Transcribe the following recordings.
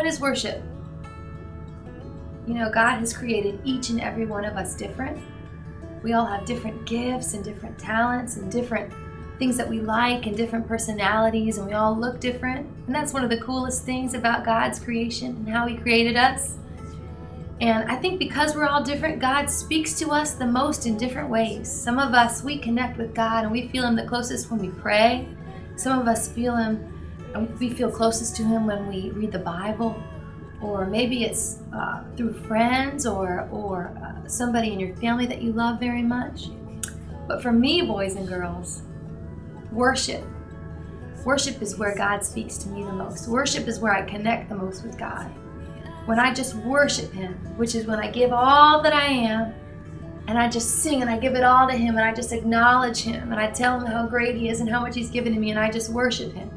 What is worship? You know, God has created each and every one of us different. We all have different gifts and different talents and different things that we like and different personalities, and we all look different. And that's one of the coolest things about God's creation and how He created us. And I think because we're all different, God speaks to us the most in different ways. Some of us, we connect with God and we feel Him the closest when we pray. Some of us feel Him, and we feel closest to Him when we read the Bible. Or maybe it's through friends or somebody in your family that you love very much. But for me, boys and girls, worship is where God speaks to me the most. Worship is where I connect the most with God. When I just worship Him, which is when I give all that I am, and I just sing and I give it all to Him, and I just acknowledge Him, and I tell Him how great He is and how much He's given to me, and I just worship Him.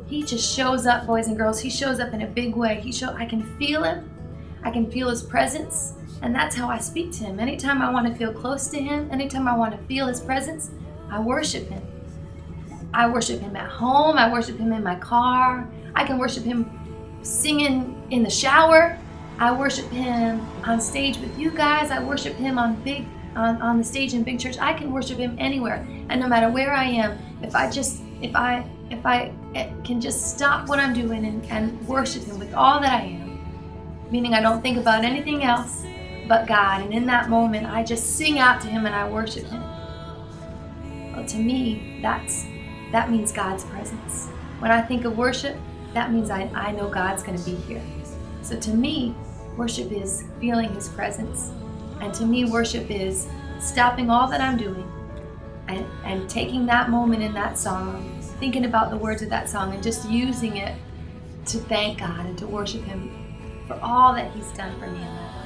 He just shows up, boys and girls. He shows up in a big way. I can feel Him. I can feel His presence, and that's how I speak to Him. Anytime I want to feel close to Him, anytime I want to feel His presence, I worship Him. I worship Him at home. I worship Him in my car. I can worship Him singing in the shower. I worship Him on stage with you guys. I worship Him on the stage in big church. I can worship Him anywhere, and no matter where I am, if I can just stop what I'm doing and worship Him with all that I am, meaning I don't think about anything else but God, and in that moment I just sing out to Him and I worship Him. Well, to me, that means God's presence. When I think of worship, that means I know God's going to be here. So to me, worship is feeling His presence. And to me, worship is stopping all that I'm doing and taking that moment in that song, thinking about the words of that song, and just using it to thank God and to worship Him for all that He's done for me in my life.